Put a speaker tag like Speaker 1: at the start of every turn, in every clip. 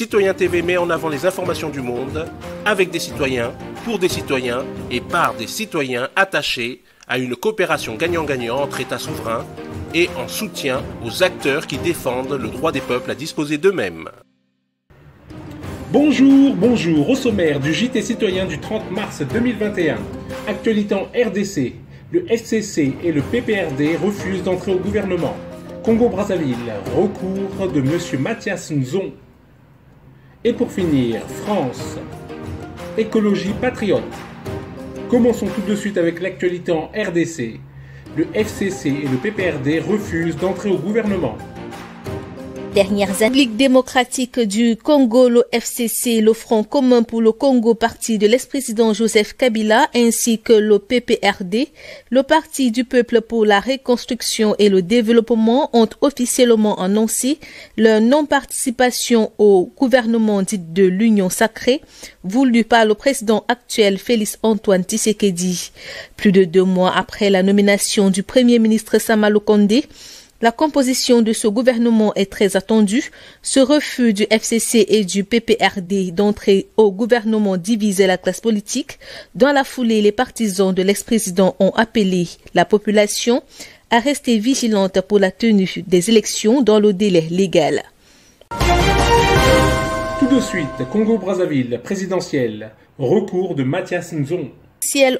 Speaker 1: Citoyen TV met en avant les informations du monde, avec des citoyens, pour des citoyens et par des citoyens attachés à une coopération gagnant-gagnant entre États souverains et en soutien aux acteurs qui défendent le droit des peuples à disposer d'eux-mêmes.
Speaker 2: Bonjour, au sommaire du JT citoyen du 30 mars 2021. Actualité en RDC, le FCC et le PPRD refusent d'entrer au gouvernement. Congo-Brazzaville, recours de M. Mathias Nzon. Et pour finir, France, écologie patriote. Commençons tout de suite avec l'actualité en RDC. Le FCC et le PPRD refusent d'entrer au gouvernement.
Speaker 3: Dernières années, Ligue démocratique du Congo, le FCC, le Front commun pour le Congo, parti de l'ex-président Joseph Kabila, ainsi que le PPRD, le Parti du peuple pour la reconstruction et le développement, ont officiellement annoncé leur non-participation au gouvernement dit de l'Union sacrée, voulu par le président actuel Félix Antoine Tshisekedi. Plus de 2 mois après la nomination du premier ministre Sama Lukonde, la composition de ce gouvernement est très attendue. Ce refus du FCC et du PPRD d'entrer au gouvernement divise la classe politique. Dans la foulée, les partisans de l'ex-président ont appelé la population à rester vigilante pour la tenue des élections dans le délai légal.
Speaker 2: Tout de suite, Congo-Brazzaville, présidentielle, recours de Mathias Nzon.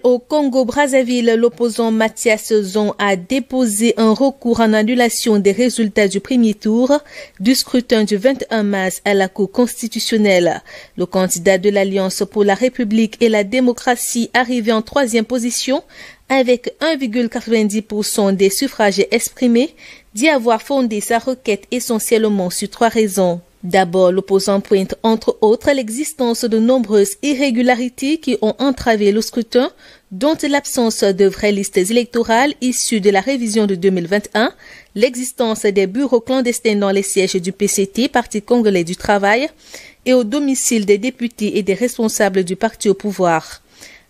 Speaker 3: Au Congo-Brazzaville, l'opposant Mathias Nzon a déposé un recours en annulation des résultats du premier tour du scrutin du 21 mars à la Cour constitutionnelle. Le candidat de l'Alliance pour la République et la démocratie, arrivé en 3e position avec 1,90% des suffrages exprimés, dit avoir fondé sa requête essentiellement sur 3 raisons. D'abord, l'opposant pointe entre autres l'existence de nombreuses irrégularités qui ont entravé le scrutin, dont l'absence de vraies listes électorales issues de la révision de 2021, l'existence des bureaux clandestins dans les sièges du PCT, Parti congolais du travail, et au domicile des députés et des responsables du parti au pouvoir.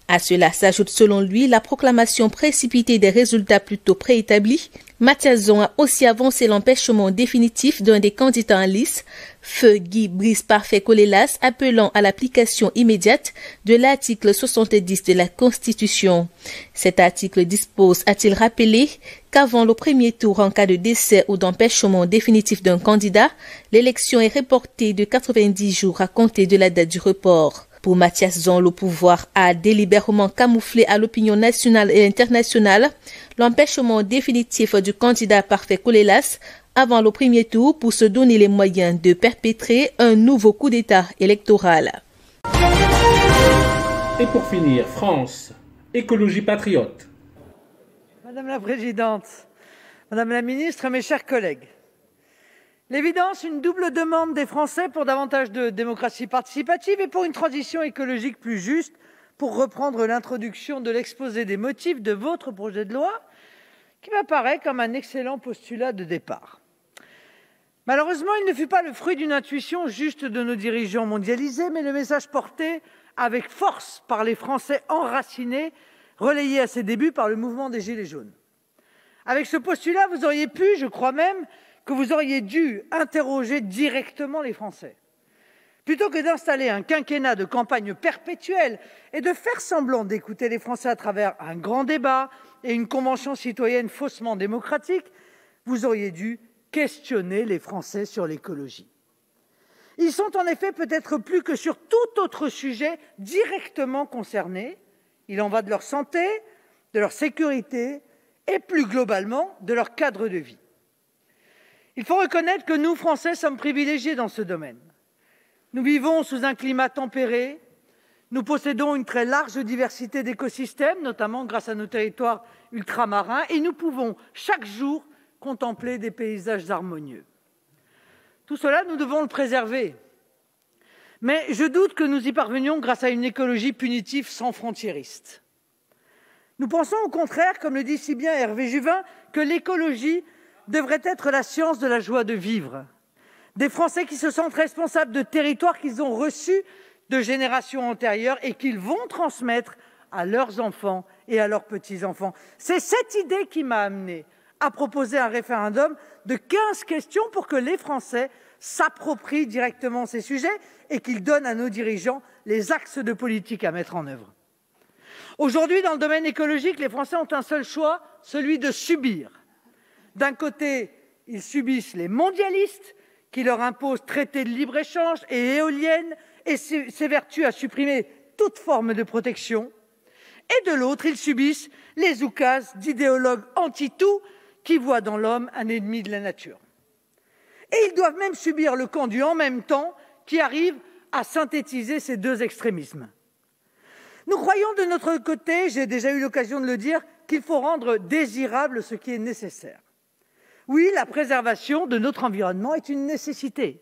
Speaker 3: À cela s'ajoute selon lui la proclamation précipitée des résultats plutôt préétablis. Mathias Nzon a aussi avancé l'empêchement définitif d'un des candidats en lice, Feu Guy Brice Parfait Colélas, appelant à l'application immédiate de l'article 70 de la Constitution. Cet article dispose, a-t-il rappelé, qu'avant le premier tour en cas de décès ou d'empêchement définitif d'un candidat, l'élection est reportée de 90 jours à compter de la date du report. Pour Mathias Nzon, le pouvoir a délibérément camouflé à l'opinion nationale et internationale l'empêchement définitif du candidat Parfait Colélas avant le premier tour pour se donner les moyens de perpétrer un nouveau coup d'État électoral.
Speaker 2: Et pour finir, France, écologie patriote.
Speaker 4: Madame la Présidente, Madame la Ministre, mes chers collègues, l'évidence, une double demande des Français pour davantage de démocratie participative et pour une transition écologique plus juste, pour reprendre l'introduction de l'exposé des motifs de votre projet de loi, qui m'apparaît comme un excellent postulat de départ. Malheureusement, il ne fut pas le fruit d'une intuition juste de nos dirigeants mondialisés, mais le message porté avec force par les Français enracinés, relayé à ses débuts par le mouvement des Gilets jaunes. Avec ce postulat, vous auriez pu, je crois même, que vous auriez dû interroger directement les Français. Plutôt que d'installer un quinquennat de campagne perpétuelle et de faire semblant d'écouter les Français à travers un grand débat et une convention citoyenne faussement démocratique, vous auriez dû questionner les Français sur l'écologie. Ils sont en effet peut-être plus que sur tout autre sujet directement concernés. Il en va de leur santé, de leur sécurité et plus globalement de leur cadre de vie. Il faut reconnaître que nous, Français, sommes privilégiés dans ce domaine. Nous vivons sous un climat tempéré, nous possédons une très large diversité d'écosystèmes, notamment grâce à nos territoires ultramarins, et nous pouvons chaque jour contempler des paysages harmonieux. Tout cela, nous devons le préserver. Mais je doute que nous y parvenions grâce à une écologie punitive sans frontiériste. Nous pensons au contraire, comme le dit si bien Hervé Juvin, que l'écologie devrait être la science de la joie de vivre. Des Français qui se sentent responsables de territoires qu'ils ont reçus de générations antérieures et qu'ils vont transmettre à leurs enfants et à leurs petits-enfants. C'est cette idée qui m'a amené a proposé un référendum de 15 questions pour que les Français s'approprient directement ces sujets et qu'ils donnent à nos dirigeants les axes de politique à mettre en œuvre. Aujourd'hui, dans le domaine écologique, les Français ont un seul choix, celui de subir. D'un côté, ils subissent les mondialistes qui leur imposent traités de libre-échange et éoliennes et s'évertuent à supprimer toute forme de protection. Et de l'autre, ils subissent les oukases d'idéologues anti-tout qui voient dans l'homme un ennemi de la nature. Et ils doivent même subir le camp du « en même temps » qui arrive à synthétiser ces deux extrémismes. Nous croyons de notre côté, j'ai déjà eu l'occasion de le dire, qu'il faut rendre désirable ce qui est nécessaire. Oui, la préservation de notre environnement est une nécessité.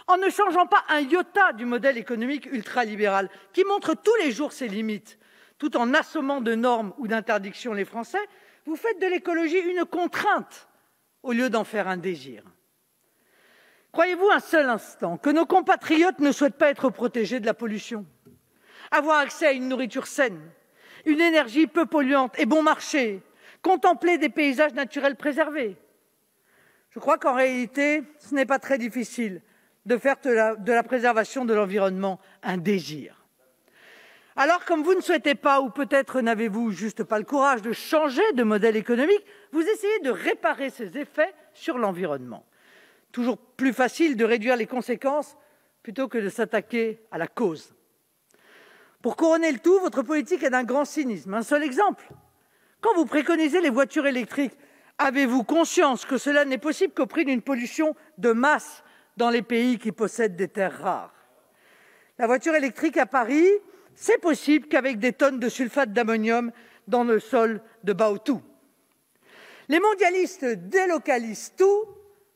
Speaker 4: En ne changeant pas un iota du modèle économique ultralibéral qui montre tous les jours ses limites, tout en assommant de normes ou d'interdictions les Français, vous faites de l'écologie une contrainte au lieu d'en faire un désir. Croyez-vous un seul instant que nos compatriotes ne souhaitent pas être protégés de la pollution, avoir accès à une nourriture saine, une énergie peu polluante et bon marché, contempler des paysages naturels préservés? Je crois qu'en réalité, ce n'est pas très difficile de faire de la préservation de l'environnement un désir. Alors, comme vous ne souhaitez pas, ou peut-être n'avez-vous juste pas le courage de changer de modèle économique, vous essayez de réparer ces effets sur l'environnement. Toujours plus facile de réduire les conséquences plutôt que de s'attaquer à la cause. Pour couronner le tout, votre politique est d'un grand cynisme. Un seul exemple. Quand vous préconisez les voitures électriques, avez-vous conscience que cela n'est possible qu'au prix d'une pollution de masse dans les pays qui possèdent des terres rares? La voiture électrique à Paris, c'est possible qu'avec des tonnes de sulfate d'ammonium dans le sol de Baotou. Les mondialistes délocalisent tout,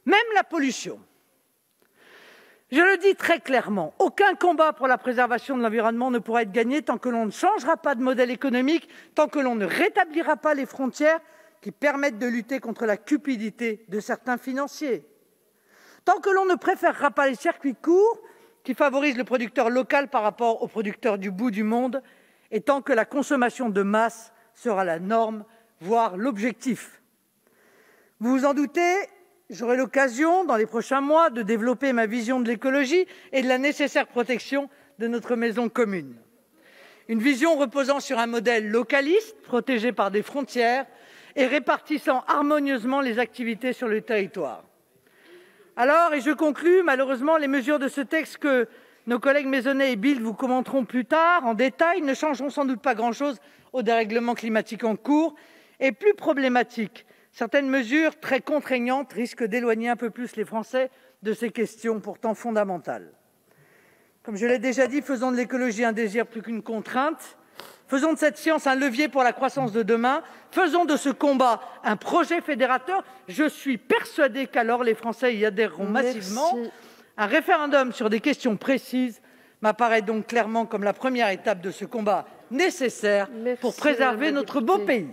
Speaker 4: même la pollution. Je le dis très clairement, aucun combat pour la préservation de l'environnement ne pourra être gagné tant que l'on ne changera pas de modèle économique, tant que l'on ne rétablira pas les frontières qui permettent de lutter contre la cupidité de certains financiers, tant que l'on ne préférera pas les circuits courts qui favorisent le producteur local par rapport au producteur du bout du monde, et tant que la consommation de masse sera la norme, voire l'objectif. Vous vous en doutez, j'aurai l'occasion, dans les prochains mois, de développer ma vision de l'écologie et de la nécessaire protection de notre maison commune. Une vision reposant sur un modèle localiste, protégé par des frontières et répartissant harmonieusement les activités sur le territoire. Alors, et je conclus, malheureusement, les mesures de ce texte que nos collègues Maisonnet et Bildt vous commenteront plus tard en détail ne changeront sans doute pas grand-chose au dérèglement climatique en cours. Et plus problématique, certaines mesures très contraignantes risquent d'éloigner un peu plus les Français de ces questions pourtant fondamentales. Comme je l'ai déjà dit, faisons de l'écologie un désir plus qu'une contrainte. Faisons de cette science un levier pour la croissance de demain. Faisons de ce combat un projet fédérateur. Je suis persuadée qu'alors les Français y adhéreront massivement. Un référendum sur des questions précises m'apparaît donc clairement comme la première étape de ce combat nécessaire pour préserver notre beau pays.